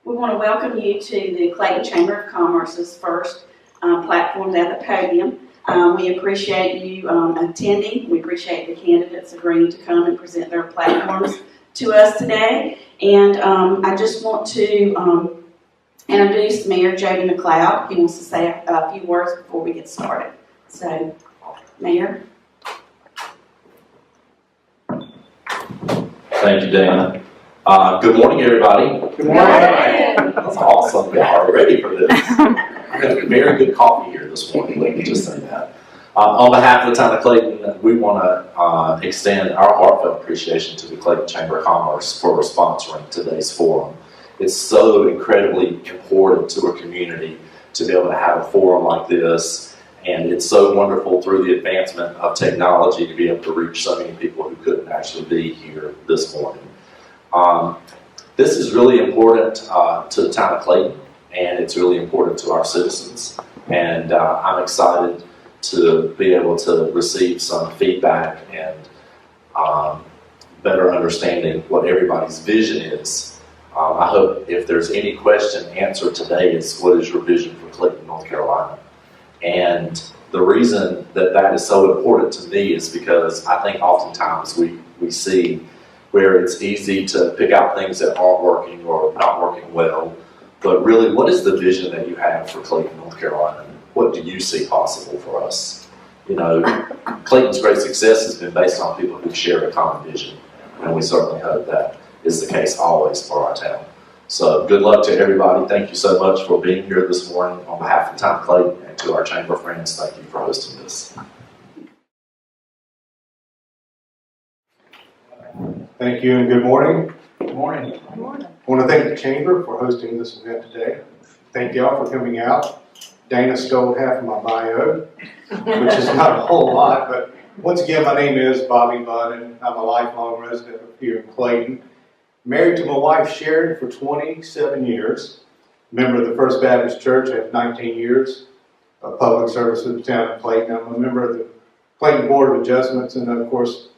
We want to welcome you to the Clayton Chamber of Commerce's first platform at the Podium. We appreciate you attending. We appreciate the candidates agreeing to come and present their platforms to us today. And I just want to introduce Mayor Jody McLeod. He wants to say a few words before we get started. So, Mayor. Thank you, Dana. Good morning, everybody. Good morning. That's awesome. We are ready for this. We're having very good coffee here this morning. Let me just say that. On behalf of the Town of Clayton, we want to extend our heartfelt appreciation to the Clayton Chamber of Commerce for sponsoring today's forum. It's so incredibly important to a community to be able to have a forum like this, and it's so wonderful through the advancement of technology to be able to reach so many people who couldn't actually be here this morning. This is really important to the Town of Clayton, and it's really important to our citizens, and I'm excited to be able to receive some feedback and better understanding what everybody's vision is. I hope if there's any question answered today is, what is your vision for Clayton, North Carolina? And the reason that that is so important to me is because I think oftentimes we see where it's easy to pick out things that aren't working or not working well, but really, what is the vision that you have for Clayton, North Carolina? What do you see possible for us? You know, Clayton's great success has been based on people who share a common vision, and we certainly hope that is the case always for our town. So good luck to everybody. Thank you so much for being here this morning. On behalf of the Town of Clayton and to our Chamber friends, thank you for hosting this. Thank you and good morning. Good morning. Good morning. I want to thank the Chamber for hosting this event today. Thank y'all for coming out. Dana stole half of my bio, which is not a whole lot, but once again, my name is Bobby Bunn, and I'm a lifelong resident of here in Clayton. Married to my wife Sharon for 27 years, member of the First Baptist Church. I have 19 years of public service with the Town of Clayton. I'm a member of the Clayton Board of Adjustments, and of course,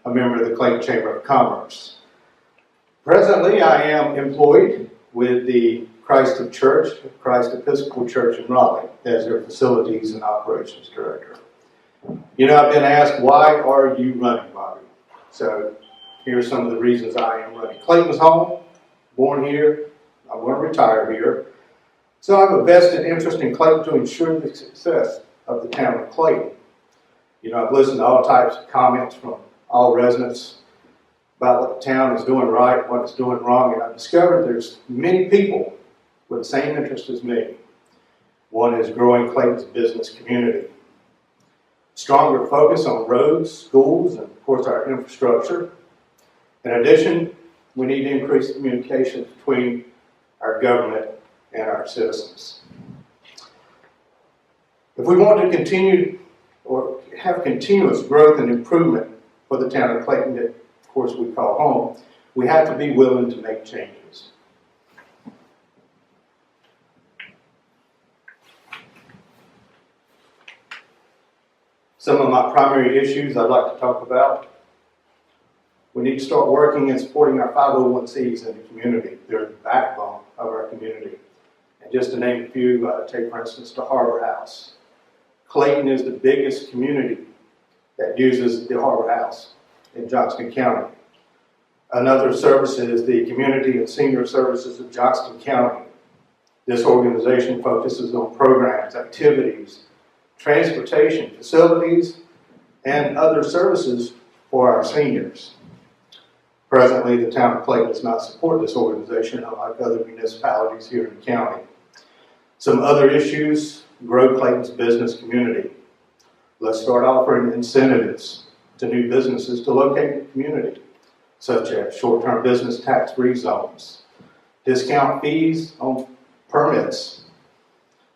a member of the Clayton Chamber of Commerce. Presently, I am employed with the Christ Episcopal Church in Raleigh as their Facilities and Operations Director. You know, I've been asked, why are you running, Bobby? So, here are some of the reasons I am running. Clayton's home, born here, I want to retire here. So I have a vested interest in Clayton to ensure the success of the Town of Clayton. You know, I've listened to all types of comments from all residents about what the town is doing right, what it's doing wrong, and I've discovered there's many people with the same interest as me. One is growing Clayton's business community. Stronger focus on roads, schools, and of course our infrastructure. In addition, we need to increase communication between our government and our citizens. If we want to continue or have continuous growth and improvement for the Town of Clayton, that of course we call home, we have to be willing to make changes. Some of my primary issues I'd like to talk about. We need to start working and supporting our 501c3s in the community. They're the backbone of our community. And just to name a few, take for instance the Harbor House. Clayton is the biggest community that uses the Harbor House in Johnston County. Another service is the Community and Senior Services of Johnston County. This organization focuses on programs, activities, transportation, facilities, and other services for our seniors. Presently, the Town of Clayton does not support this organization, unlike other municipalities here in the county. Some other issues: grow Clayton's business community. Let's start offering incentives to new businesses to locate in the community, such as short-term business tax-free zones, discount fees on permits,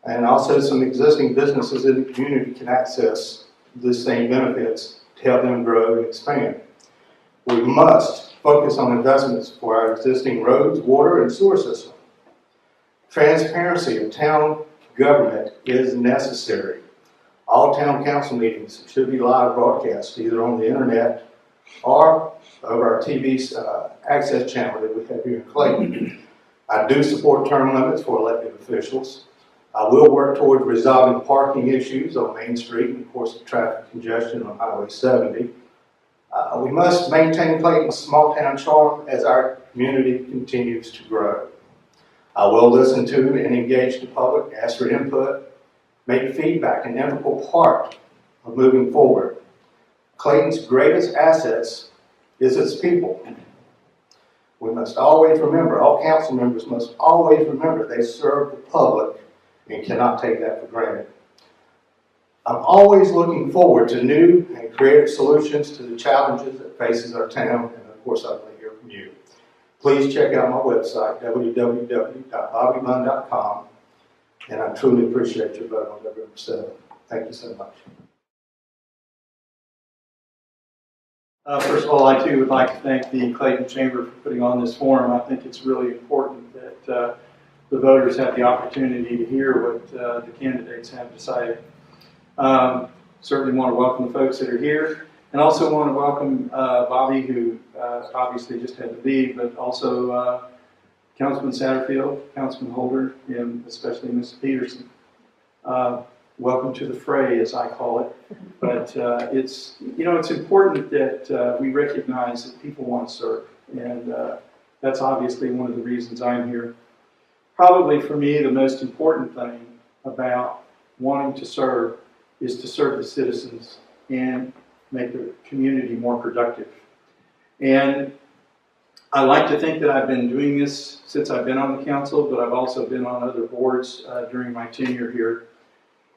and also some existing businesses in the community can access the same benefits to help them grow and expand. We must focus on investments for our existing roads, water, and sewer system. Transparency of town government is necessary. All town council meetings should be live broadcast either on the internet or over our TV access channel that we have here in Clayton. I do support term limits for elected officials. I will work toward resolving parking issues on Main Street and, of course, traffic congestion on Highway 70. We must maintain Clayton's small town charm as our community continues to grow. I will listen to and engage the public, ask for input, make feedback an integral part of moving forward. Clayton's greatest assets is its people. We must always remember, all council members must always remember they serve the public and cannot take that for granted. I'm always looking forward to new and creative solutions to the challenges that faces our town, and of course I'd like to hear from you. Please check out my website, www.bobbybunn.com, and I truly appreciate your vote on November 7th. Thank you so much. First of all, I too would like to thank the Clayton Chamber for putting on this forum. I think it's really important that the voters have the opportunity to hear what the candidates have to say. Certainly want to welcome the folks that are here, and also want to welcome Bobby, who obviously just had to leave, but also Councilman Satterfield, Councilman Holder, and especially Mrs. Peterson. Welcome to the fray, as I call it. But it's important that we recognize that people want to serve, and that's obviously one of the reasons I'm here. Probably for me, the most important thing about wanting to serve is to serve the citizens and make the community more productive. And I like to think that I've been doing this since I've been on the council, but I've also been on other boards during my tenure here.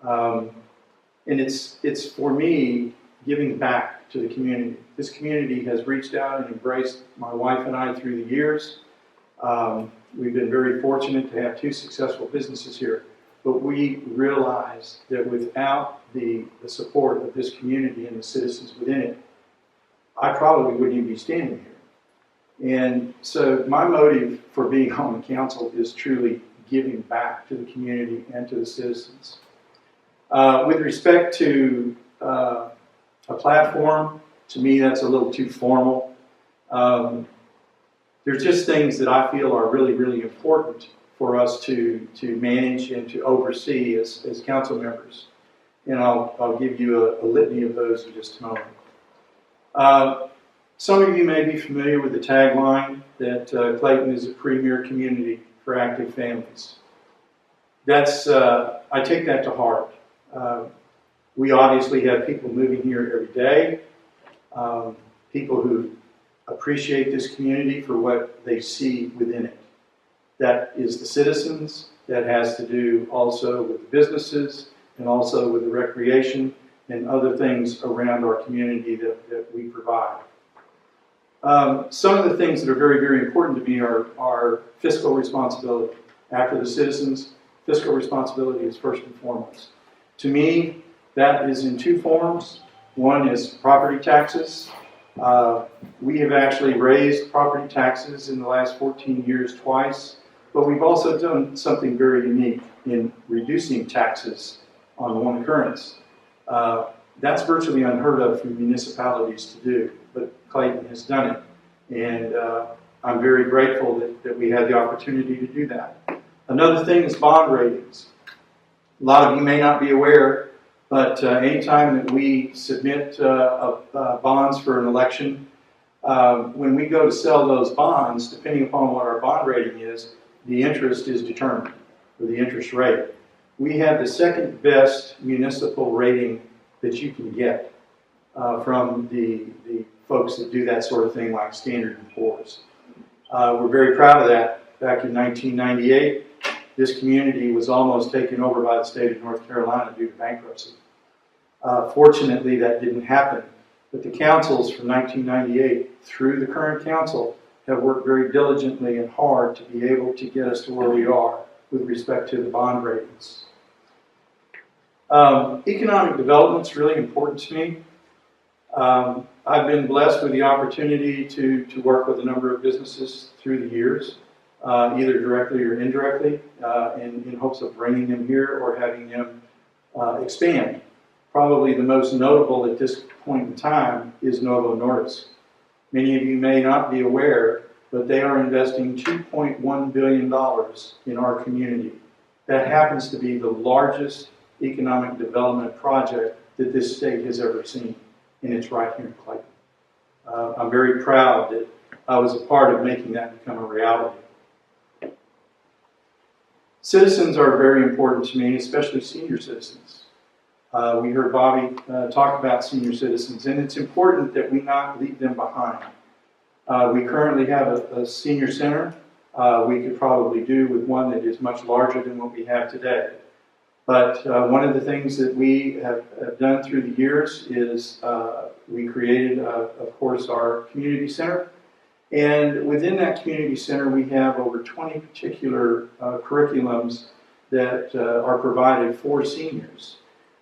And it's for me giving back to the community. This community has reached out and embraced my wife and I through the years. We've been very fortunate to have 2 successful businesses here, but we realize that without the support of this community and the citizens within it, I probably wouldn't even be standing here. And so my motive for being on the council is truly giving back to the community and to the citizens. With respect to a platform, to me that's a little too formal. There's just things that I feel are really, really important for us to manage and to oversee as council members. And I'll give you a litany of those in just a moment. Some of you may be familiar with the tagline that Clayton is a premier community for active families. I take that to heart. We obviously have people moving here every day, people who appreciate this community for what they see within it. That is the citizens, that has to do also with the businesses, and also with the recreation and other things around our community that we provide. Some of the things that are very, very important to me are fiscal responsibility. After the citizens, fiscal responsibility is first and foremost. To me, that is in 2 forms. One is property taxes. We have actually raised property taxes in the last 14 years twice, but we've also done something very unique in reducing taxes on one occurrence. That's virtually unheard of for municipalities to do, but Clayton has done it. And I'm very grateful that we had the opportunity to do that. Another thing is bond ratings. A lot of you may not be aware, but anytime that we submit bonds for an election, when we go to sell those bonds, depending upon what our bond rating is, the interest is determined, or the interest rate. We have the second best municipal rating that you can get from the folks that do that sort of thing like Standard & Poor's. We're very proud of that. Back in 1998, this community was almost taken over by the state of North Carolina due to bankruptcy. Fortunately, that didn't happen, but the councils from 1998 through the current council have worked very diligently and hard to be able to get us to where we are with respect to the bond ratings. Economic development is really important to me. I've been blessed with the opportunity to work with a number of businesses through the years, either directly or indirectly, in hopes of bringing them here or having them expand. Probably the most notable at this point in time is Novo Nordisk. Many of you may not be aware, but they are investing $2.1 billion in our community. That happens to be the largest economic development project that this state has ever seen, and it's right here in Clayton. I'm very proud that I was a part of making that become a reality. Citizens are very important to me, especially senior citizens. We heard Bobby talk about senior citizens, and it's important that we not leave them behind. We currently have a senior center. We could probably do with one that is much larger than what we have today. But one of the things that we have done through the years is we created, of course, our community center. And within that community center, we have over 20 particular curriculums that are provided for seniors.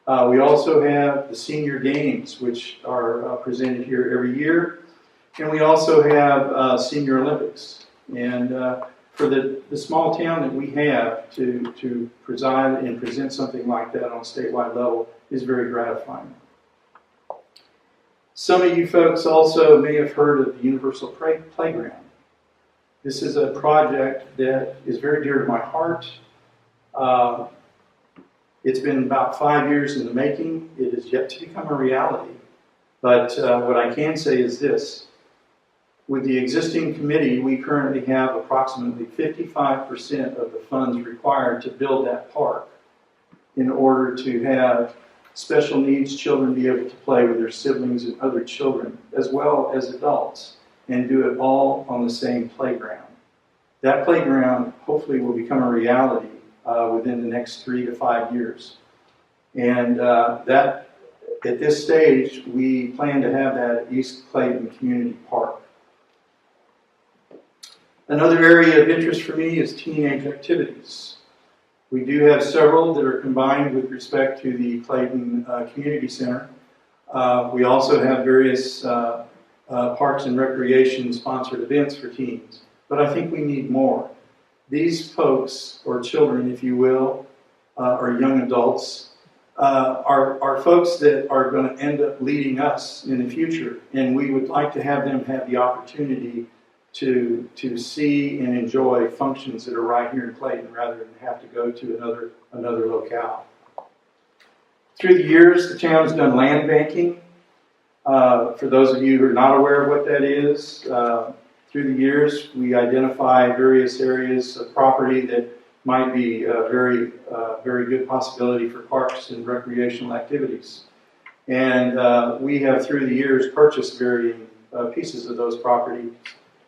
We also have the senior games, which are presented here every year. And we also have Senior Olympics. And for the small town that we have to preside and present something like that on a statewide level is very gratifying. Some of you folks also may have heard of the Universal Playground. This is a project that is very dear to my heart. It's been about 5 years in the making. It is yet to become a reality. But what I can say is this. With the existing committee, we currently have approximately 55% of the funds required to build that park in order to have special needs children be able to play with their siblings and other children, as well as adults, and do it all on the same playground. That playground hopefully will become a reality within the next 3 to 5 years. And at this stage, we plan to have that at East Clayton Community Park. Another area of interest for me is teenage activities. We do have several that are combined with respect to the Clayton Community Center. We also have various parks and recreation sponsored events for teens, but I think we need more. These folks, or children if you will, or young adults, are folks that are going to end up leading us in the future, and we would like to have them have the opportunity to see and enjoy functions that are right here in Clayton rather than have to go to another locale. Through the years, the town has done land banking. For those of you who are not aware of what that is, through the years we identify various areas of property that might be a very good possibility for parks and recreational activities. And we have through the years purchased varying pieces of those properties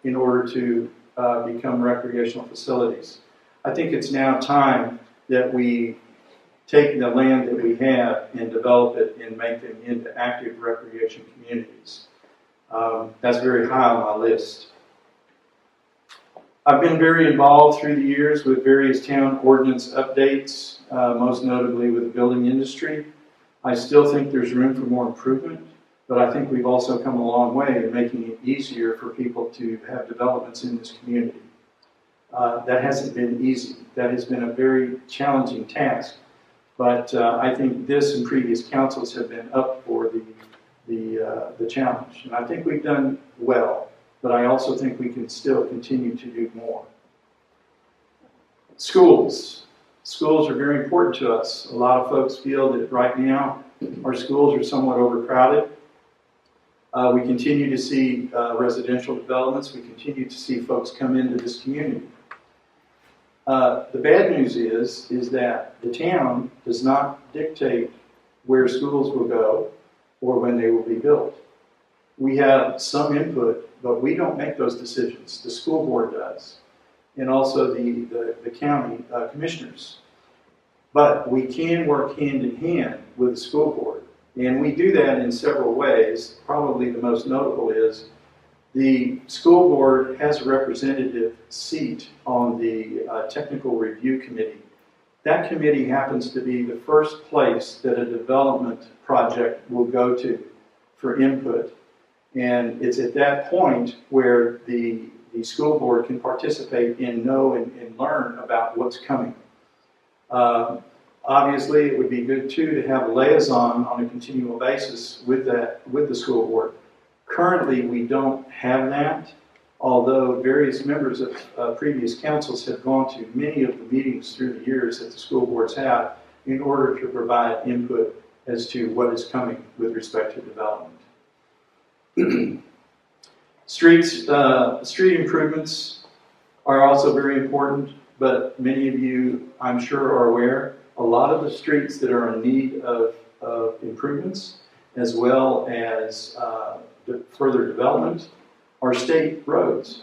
in order to become recreational facilities. I think it's now time that we take the land that we have and develop it and make them into active recreation communities. That's very high on my list. I've been very involved through the years with various town ordinance updates, most notably with the building industry. I still think there's room for more improvement. But I think we've also come a long way in making it easier for people to have developments in this community. That hasn't been easy. That has been a very challenging task. But I think this and previous councils have been up for the challenge. And I think we've done well, but I also think we can still continue to do more. Schools. Schools are very important to us. A lot of folks feel that right now our schools are somewhat overcrowded. We continue to see residential developments. We continue to see folks come into this community. The bad news is that the town does not dictate where schools will go or when they will be built. We have some input, but we don't make those decisions. The school board does, and also the county commissioners. But we can work hand in hand with the school board. And we do that in several ways. Probably the most notable is the school board has a representative seat on the technical review committee. That committee happens to be the first place that a development project will go to for input. And it's at that point where the school board can participate and know and learn about what's coming. Obviously, it would be good too to have a liaison on a continual basis with the school board. Currently, we don't have that. although various members of previous councils have gone to many of the meetings through the years that the school boards have in order to provide input as to what is coming with respect to development. Street improvements are also very important, but many of you, I'm sure, are aware, a lot of the streets that are in need of improvements, as well as further development, are state roads.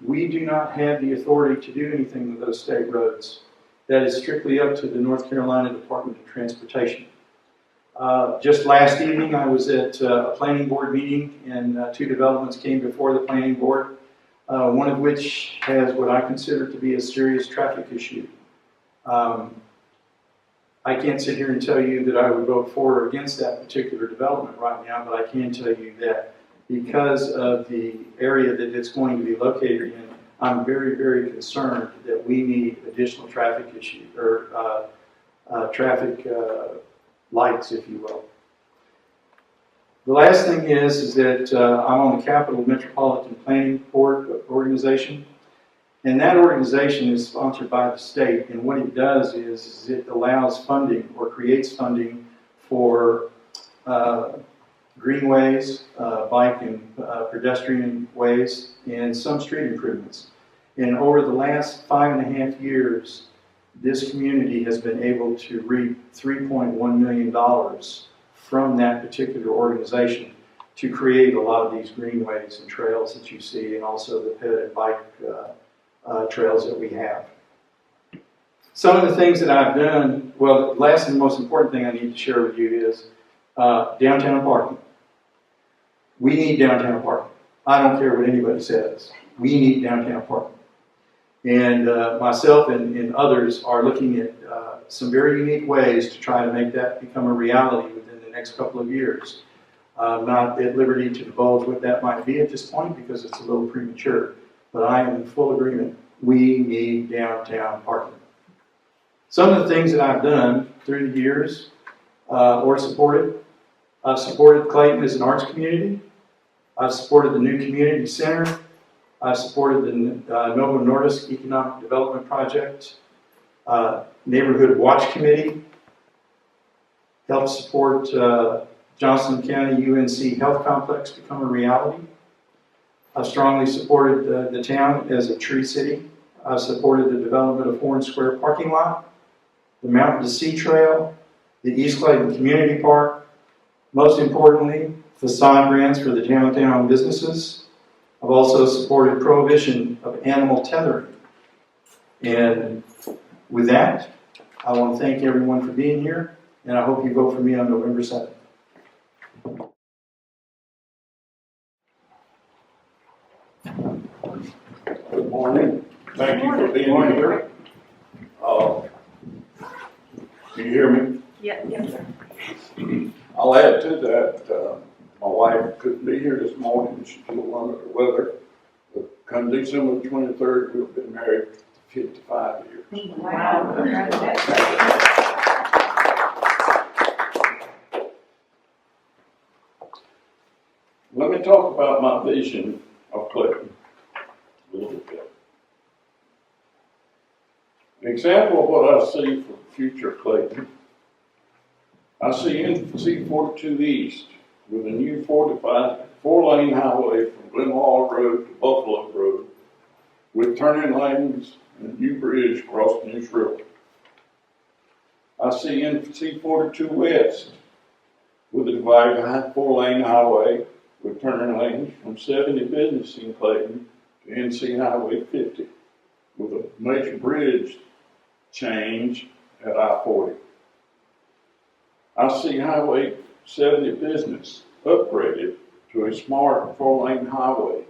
We do not have the authority to do anything with those state roads. That is strictly up to the North Carolina Department of Transportation. Just last evening, I was at a planning board meeting, and two developments came before the planning board, one of which has what I consider to be a serious traffic issue. I can't sit here and tell you that I would vote for or against that particular development right now, but I can tell you that because of the area that it's going to be located in, I'm very, very concerned that we need additional traffic issues, or traffic lights, if you will. The last thing is that I'm on the Capital Metropolitan Planning Board organization, and that organization is sponsored by the state, and what it does is it allows funding or creates funding for greenways, bike and pedestrian ways, and some street improvements. And over the last 5.5 years, this community has been able to reap $3.1 million from that particular organization to create a lot of these greenways and trails that you see, and also the ped and bike trails that we have. Some of the things that I've done, well, the last and most important thing I need to share with you is downtown parking. We need downtown parking. I don't care what anybody says. We need downtown parking. And myself and others are looking at some very unique ways to try to make that become a reality within the next couple of years. I'm not at liberty to divulge what that might be at this point because it's a little premature, but I am in full agreement. We need downtown parking. Some of the things that I've done through the years or supported, I've supported Clayton as an arts community. I've supported the new community center. I've supported the Novo Nordisk Economic Development Project, Neighborhood Watch Committee, helped support Johnson County UNC Health Complex become a reality. I've strongly supported the town as a tree city. I've supported the development of Horn Square parking lot, the Mountain to Sea Trail, the East Clayton Community Park, most importantly, facade grants for the downtown businesses. I've also supported prohibition of animal tethering. And with that, I want to thank everyone for being here, and I hope you vote for me on November 7th. Good morning. Thank you for being here. Can you hear me? Yes, sir. I'll add to that, my wife couldn't be here this morning. She's a little under the weather. But come December 23rd, we've been married 55 years. Wow. Let me talk about my vision of Clayton a little bit. An example of what I see for future Clayton, I see C42 East with a new fortified 4-lane highway from Glenwall Road to Buffalo Road with turning lanes and a new bridge across News River. I see C42 West with a divided 4-lane highway with turning lanes from 70 Business in Clayton to NC Highway 50 with a major bridge change at I-40. I see Highway 70 Business upgraded to a smart 4-lane highway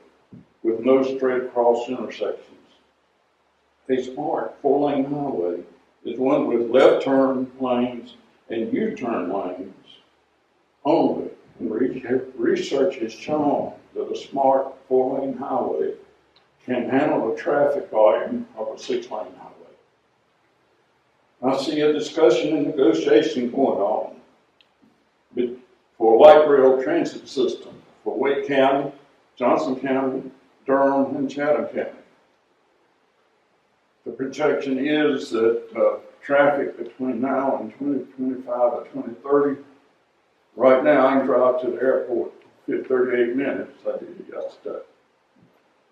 with no straight cross intersections. A smart 4-lane highway is one with left turn lanes and U-turn lanes only. And research has shown that a smart 4-lane highway can handle the traffic volume of a 6-lane highway. I see a discussion and negotiation going on for a light rail transit system for Wake County, Johnson County, Durham, and Chatham County. The projection is that traffic between now and 2025 or 2030, right now I can drive to the airport in 38 minutes, I did it yesterday.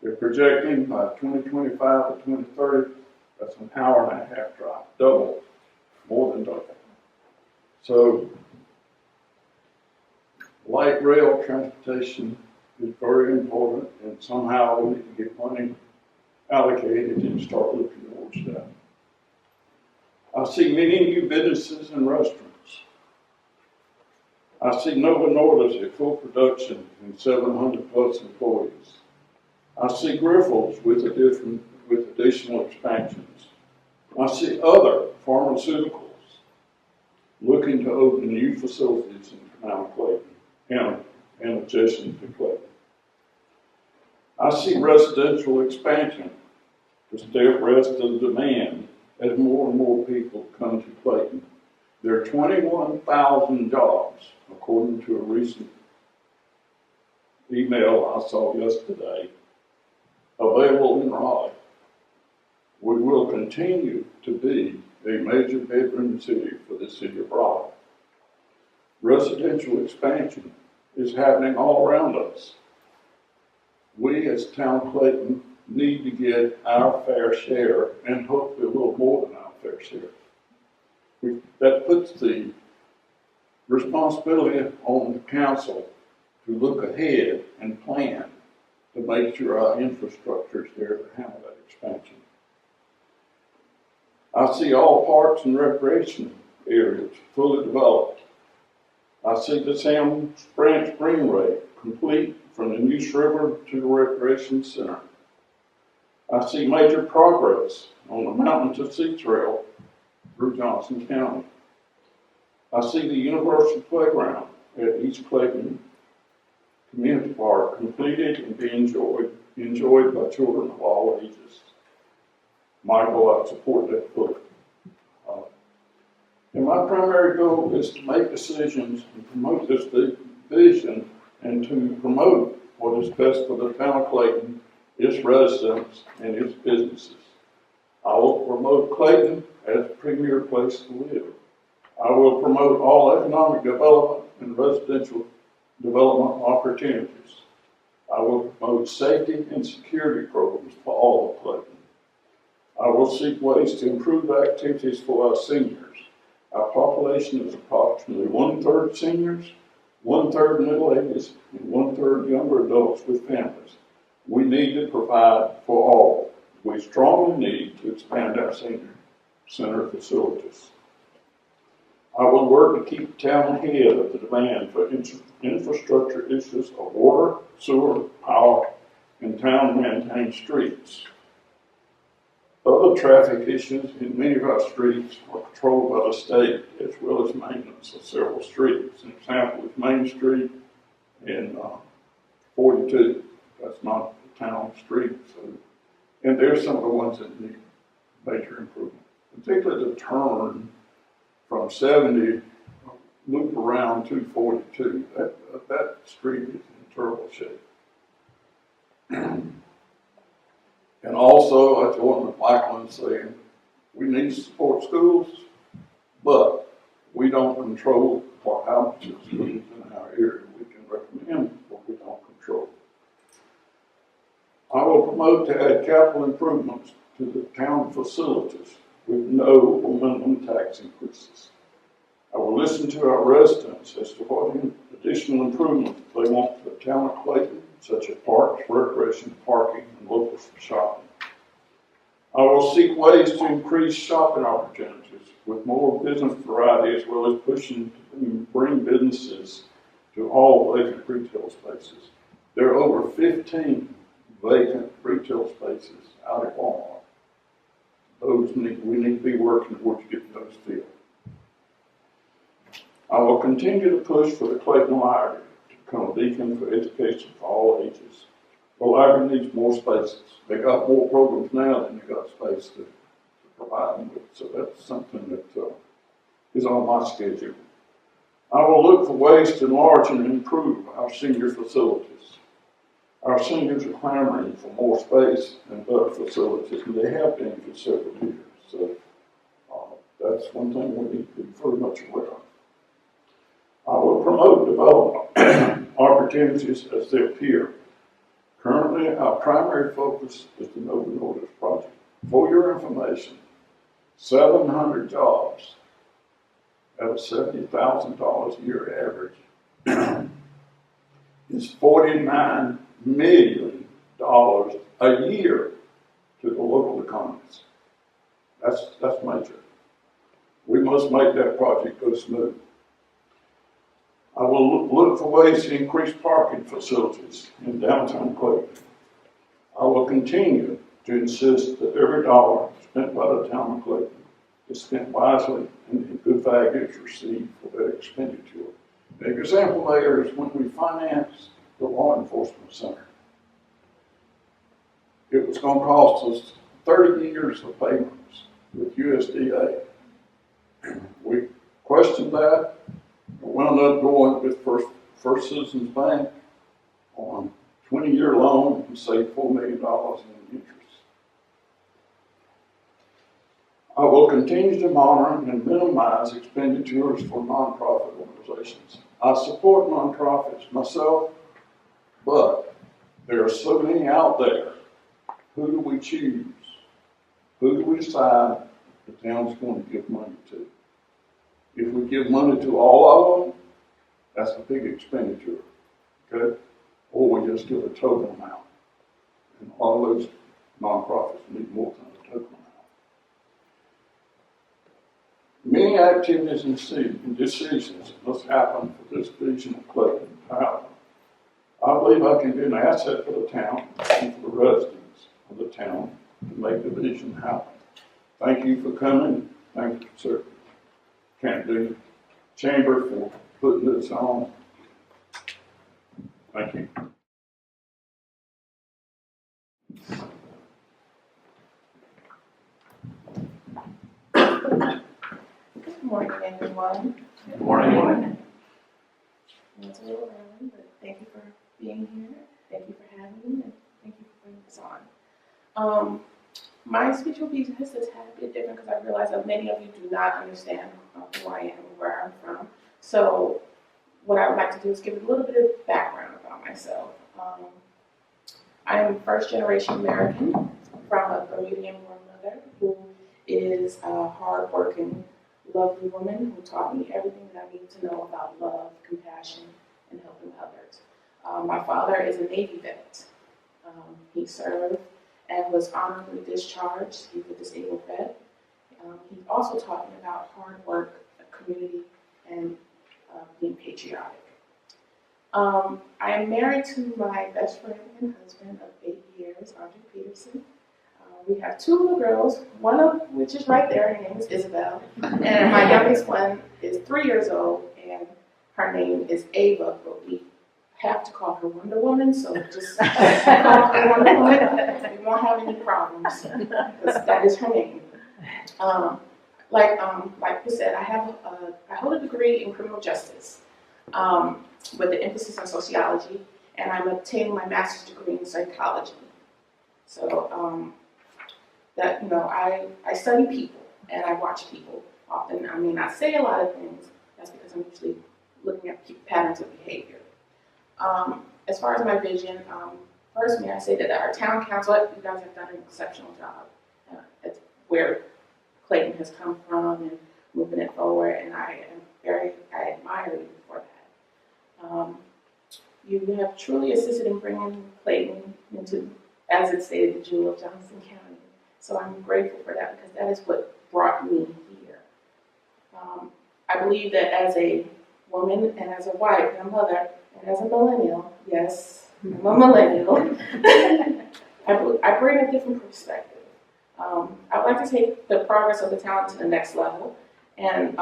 They're projecting by 2025 or 2030, that's an hour and a half drive, double, more than double. So light rail transportation is very important, and somehow we need to get money allocated and start looking towards that. I see many new businesses and restaurants. I see Nova Nordisk at full production and 700 plus employees. I see Grifols with additional expansions. I see other pharmaceuticals looking to open new facilities in Town of Clayton and adjacent to Clayton. I see residential expansion to stay abreast of the demand as more and more people come to Clayton. There are 21,000 jobs, according to a recent email I saw yesterday, available in Raleigh. We will continue to be a major bedroom city for the city of Raleigh. Residential expansion is happening all around us. We as Town of Clayton need to get our fair share, and hopefully a little more than our fair share. That puts the responsibility on the council to look ahead and plan to make sure our infrastructure is there to handle that expansion. I see all parks and recreation areas fully developed. I see the Sam Branch Greenway complete from the Neuse River to the Recreation Center. I see major progress on the Mountain to Sea Trail through Johnson County. I see the Universal Playground at East Clayton Community Park completed and being enjoyed by children of all ages. Michael, I support that fully. And my primary goal is to make decisions and promote this vision and to promote what is best for the Town of Clayton, its residents, and its businesses. I will promote Clayton as a premier place to live. I will promote all economic development and residential development opportunities. I will promote safety and security programs for all of Clayton. I will seek ways to improve activities for our seniors. Our population is approximately 1/3 seniors, 1/3 middle ages, and 1/3 younger adults with families. We need to provide for all. We strongly need to expand our senior center facilities. I will work to keep the town ahead of the demand for infrastructure issues of water, sewer, power, and town-maintained streets. Other traffic issues in many of our streets are controlled by the state, as well as maintenance of several streets. An example is Main Street and 42. That's not the town street. And there's some of the ones that need major improvement, particularly the turn from 70, loop around 242. That street is in terrible shape. And also, I join with Michael in saying we need to support schools, but we don't control what happens to schools in our area. We can recommend what we don't control. I will promote to add capital improvements to the town facilities with no minimum tax increases. I will listen to our residents as to what additional improvements they want for the town of Clayton, such as parks, recreation, parking, and local shopping. I will seek ways to increase shopping opportunities with more business variety, as well as pushing to bring businesses to all vacant retail spaces. There are over 15 vacant retail spaces out at Walmart. We need to be working towards getting those filled. I will continue to push for the Clayton Library to become a beacon for education for all ages. The library needs more spaces. They got more programs now than they got space to provide them with. So that's something that is on my schedule. I will look for ways to enlarge and improve our senior facilities. Our seniors are clamoring for more space and better facilities, and they have been for several years. So that's one thing we need to be very much aware of. I will promote development opportunities as they appear. Currently, our primary focus is the Noble Nordics project. For your information, 700 jobs at a $70,000 a year average is $49 million a year to the local economies. That's major. We must make that project go smooth. I will look for ways to increase parking facilities in downtown Clayton. I will continue to insist that every dollar spent by the town of Clayton is spent wisely and good value is received for that expenditure. An example there is when we financed the law enforcement center. It was going to cost us 30 years of payments with USDA. We questioned that. We wound up going with First Citizens Bank on 20-year loan and saved $4 million in interest. I will continue to monitor and minimize expenditures for nonprofit organizations. I support nonprofits myself, but there are so many out there. Who do we choose? Who do we decide the town's going to give money to? If we give money to all of them, that's a big expenditure, okay? Or we just give a total amount. And all those nonprofits need more than a total amount. Many activities and decisions must happen for this vision of Clayton. However, I believe I can be an asset for the town and for the residents of the town to make the vision happen. Thank you for coming. Thank you, sir. Clayton Chamber for putting this on. Thank you. Good morning, everyone. Good morning. It's a little early, but thank you for being here. Thank you for having me, and thank you for bringing this on. My speech will be just a tad bit different because I realize that many of you do not understand who I am and where I'm from. So what I would like to do is give a little bit of background about myself. I am first generation American from a Bermudian-born mother who is a hardworking, lovely woman who taught me everything that I need to know about love, compassion, and helping others. My father is a Navy vet. He served and was honorably discharged. He's a disabled vet. He also taught me about hard work, community, and being patriotic. I am married to my best friend and husband of 8 years, Peterson. We have 2 little girls, one of which is right there. Her name is Isabel. And my youngest one is 3 years old, and her name is Ava, but we have to call her Wonder Woman, so just call her Wonder Woman. We won't have any problems, because that is her name. Like we said, I hold a degree in criminal justice with an emphasis on sociology, and I'm obtaining my master's degree in psychology. So I study people and I watch people. Often I may not say a lot of things. That's because I'm usually looking at patterns of behavior. As far as my vision, first may I say that our town council, you guys have done an exceptional job. It's where Clayton has come from and moving it forward, and I admire you for that. You have truly assisted in bringing Clayton into, as it stated, the jewel of Johnson County. So I'm grateful for that because that is what brought me here. I believe that as a woman and as a wife and a mother and as a millennial, yes, I'm a millennial, I bring a different perspective. I would like to take the progress of the town to the next level, and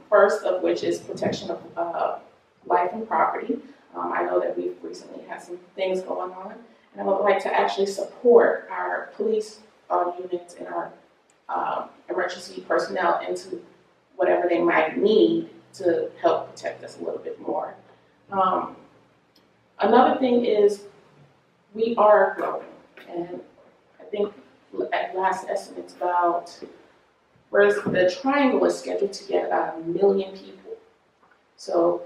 first of which is protection of life and property. I know that we've recently had some things going on, and I would like to actually support our police units and our emergency personnel into whatever they might need to help protect us a little bit more. Another thing is we are growing, and I think at last estimates about, whereas the triangle is scheduled to get about 1 million people. So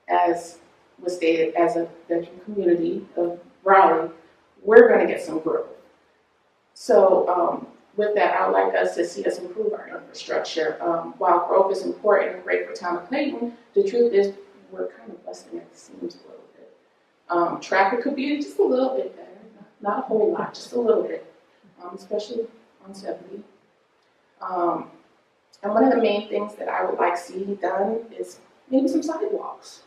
as was stated, as a veteran community of Raleigh, we're going to get some growth. So with that, I would like us to see us improve our infrastructure. While growth is important and great for Town of Clayton, the truth is we're kind of busting at the seams a little bit. Traffic could be just a little bit better, not a whole lot, just a little bit, especially on 70. And one of the main things that I would like to see done is maybe some sidewalks.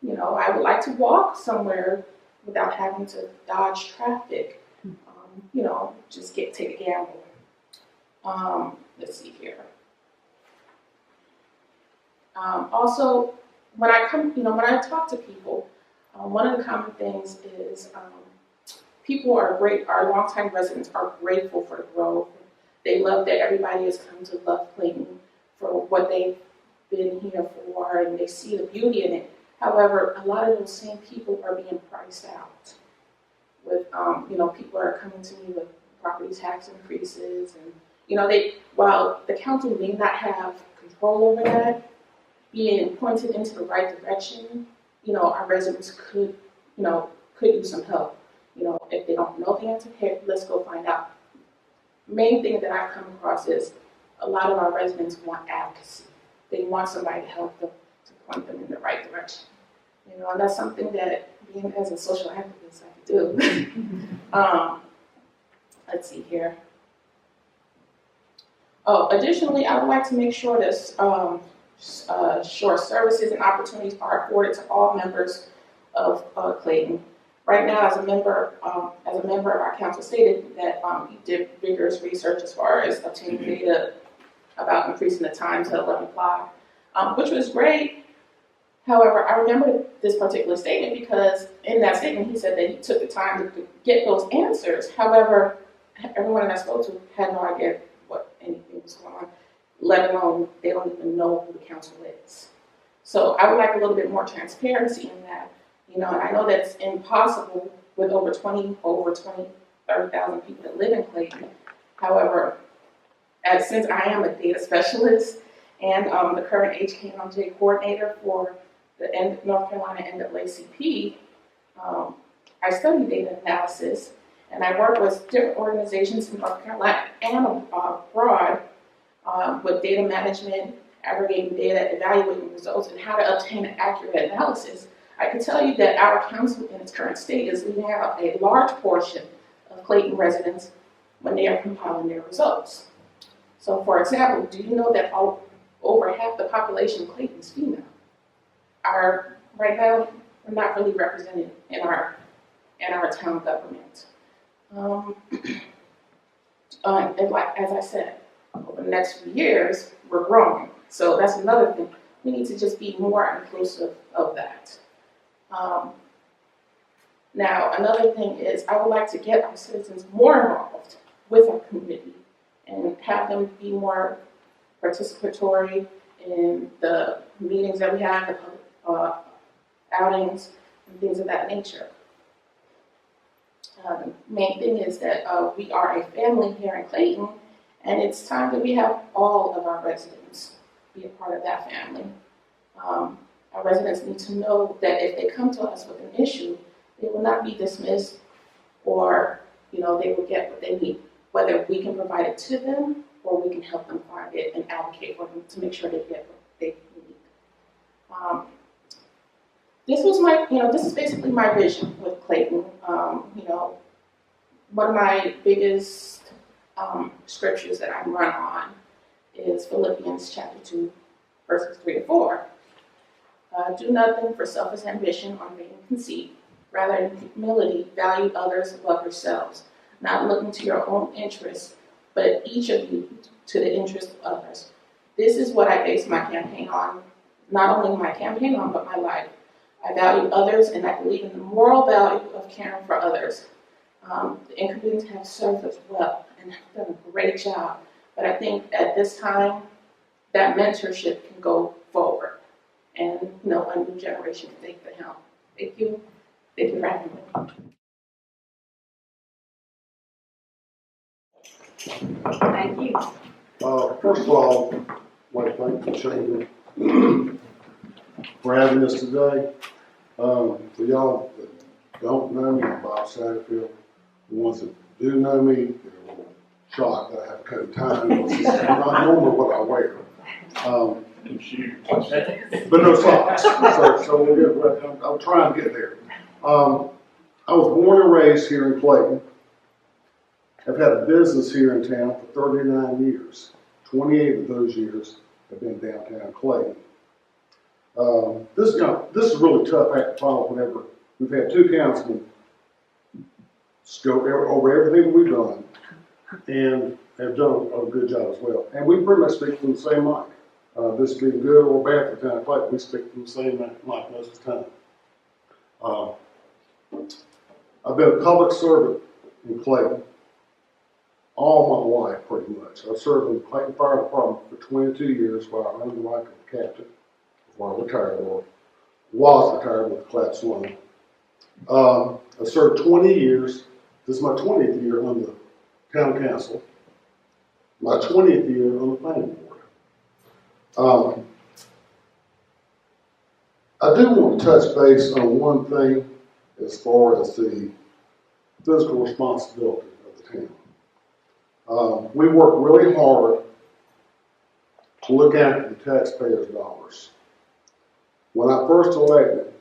You know, I would like to walk somewhere without having to dodge traffic. You know, just take a gamble. Let's see here. Also, when I talk to people, one of the common things is people are great. Our longtime residents are grateful for the growth. They love that everybody has come to love Clayton for what they've been here for, and they see the beauty in it. However, a lot of those same people are being priced out. With people are coming to me with property tax increases, and while the council may not have control over that, being pointed into the right direction, our residents could use some help. If they don't know the answer, hey, let's go find out. Main thing that I've come across is a lot of our residents want advocacy. They want somebody to help them, to point them in the right direction. And that's something that, being as a social activist, I could do. Let's see here. Oh, additionally, I would like to make sure that short services and opportunities are afforded to all members of Clayton. Right now, as a member of our council stated that he did vigorous research as far as obtaining data about increasing the time to 11 o'clock, which was great. However, I remember this particular statement because in that statement he said that he took the time to get those answers. However, everyone that I spoke to had no idea what anything was going on, let alone they don't even know who the council is. So I would like a little bit more transparency in that. And I know that's impossible with over 30,000 people that live in Clayton. However, since I am a data specialist and the current HKMJ coordinator for the North Carolina NAACP, I study data analysis, and I work with different organizations in North Carolina and abroad with data management, aggregating data, evaluating results, and how to obtain an accurate analysis. I can tell you that our council in its current state is leaving out a large portion of Clayton residents when they are compiling their results. So, for example, do you know that over half the population of Clayton is female? Right now, we're not really represented in our town government. And as I said, over the next few years, we're growing. So that's another thing. We need to just be more inclusive of that. Now, another thing is I would like to get our citizens more involved with our community and have them be more participatory in the meetings that we have, the public outings, and things of that nature. The main thing is that we are a family here in Clayton, and it's time that we have all of our residents be a part of that family. Our residents need to know that if they come to us with an issue, they will not be dismissed, or they will get what they need, whether we can provide it to them or we can help them find it and advocate for them to make sure they get what they need. This is basically my vision with Clayton. One of my biggest scriptures that I run on is Philippians chapter 2, verses 3 to 4. Do nothing for selfish ambition or vain conceit. Rather, in humility, value others above yourselves, not looking to your own interests, but each of you to the interest of others. This is what I base my campaign on, not only my campaign on, but my life. I value others, and I believe in the moral value of caring for others. The incumbents have served us well and have done a great job, but I think at this time, that mentorship can go forward. And a new generation can take the helm. Thank you. Thank you for having me. Thank you. First of all, I'd like to thank the chamber for having us today. For y'all that don't know me, I'm Bob Satterfield. The ones that do know me, they're a little shocked that I have a coat and tie. It's not normally what I wear. But no socks. So we'll get, I'll try and get there. I was born and raised here in Clayton. I've had a business here in town for 39 years. 28 of those years have been downtown Clayton. This is a really tough act to follow whenever we've had two councilmen go over everything we've done and have done a good job as well. And we pretty much speak from the same mic. This being good or bad for the town of Clayton, we speak from the same mic most of the time. I've been a public servant in Clayton all my life, pretty much. I've served in the Clayton Fire Department for 22 years while I earned the rank of captain before I retired, or was retired with Class 1. I've served 20 years. This is my 20th year on the town council, my 20th year on the planning board. I do want to touch base on one thing as far as the fiscal responsibility of the town. We work really hard to look after the taxpayers' dollars. When I first elected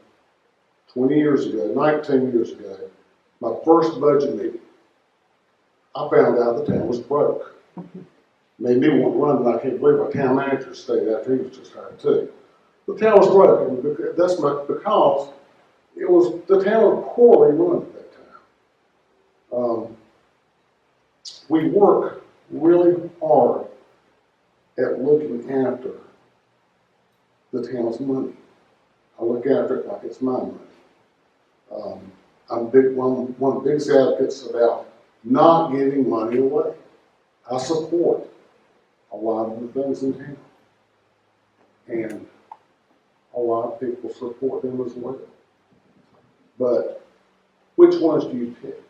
20 years ago, 19 years ago, my first budget meeting, I found out the town was broke. Made me want to run, and I can't believe our town manager stayed after he was just hired too. The town was broke, and that's because it was, the town was poorly run at that time. We work really hard at looking after the town's money. I look after it like it's my money. I'm one of the biggest advocates about not giving money away. I support a lot of the things in town, and a lot of people support them as well. But which ones do you pick?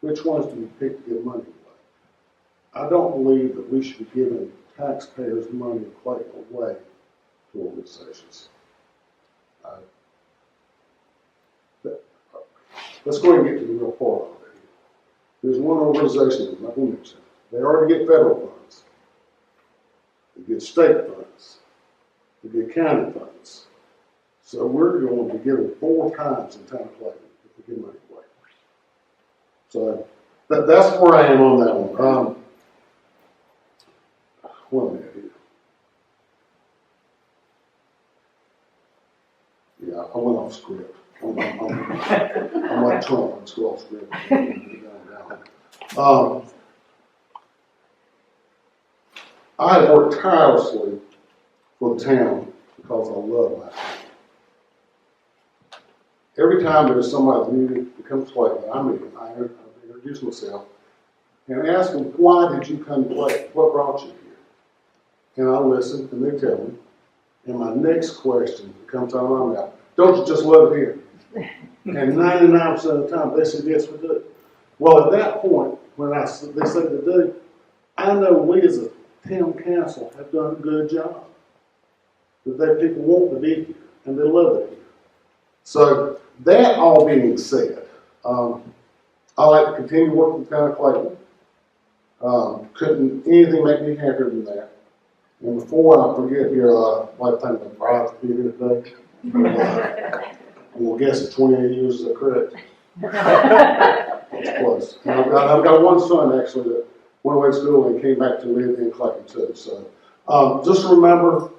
Which ones do you pick to give money away? I don't believe that we should be giving taxpayers' money away to organizations. Let's go ahead and get to the real part of it. There's one organization that I'm not going to mention. They already get federal funds. They get state funds. They get county funds. So we're going to be giving 4 times in Town of Clayton if we give money away. So that's where I am on that one. One minute here. Yeah, I went off script. I'm like Trump, I'm still off script. I have worked tirelessly for the town because I love my town. Every time there's somebody new that comes to Clayton, I meet them, I introduce myself and ask them, why did you come to Clayton? What brought you here? And I listen and they tell me. And my next question comes out of my mouth, don't you just love it here? And 99% of the time they said, yes, we do. Well, at that point, when they said they do, I know we as a town council have done a good job. That people want to be here and they love it here. So that all being said, I like to continue working with the Town of Clayton. Couldn't anything make me happier than that. And before I forget here, I'd like to thank my bride for being here today. And we'll guess at 28 years, is that correct? That's close. And I've got one son actually that went away to school and came back to live in Clayton too. So just remember,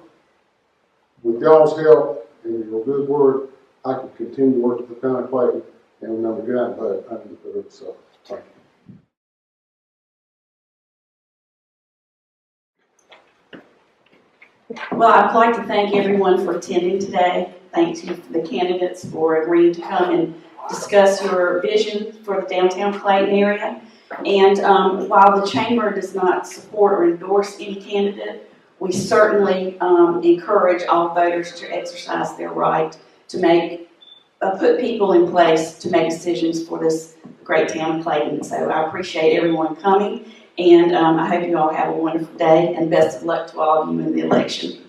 with y'all's help and your good word, I can continue working with the Town of Clayton and remember to get out and vote. I need to vote. So thank you. Well, I'd like to thank everyone for attending today. Thanks to the candidates for agreeing to come and discuss your vision for the downtown Clayton area. And while the Chamber does not support or endorse any candidate, we certainly encourage all voters to exercise their right to make, put people in place to make decisions for this great town of Clayton. So I appreciate everyone coming, And I hope you all have a wonderful day, and best of luck to all of you in the election.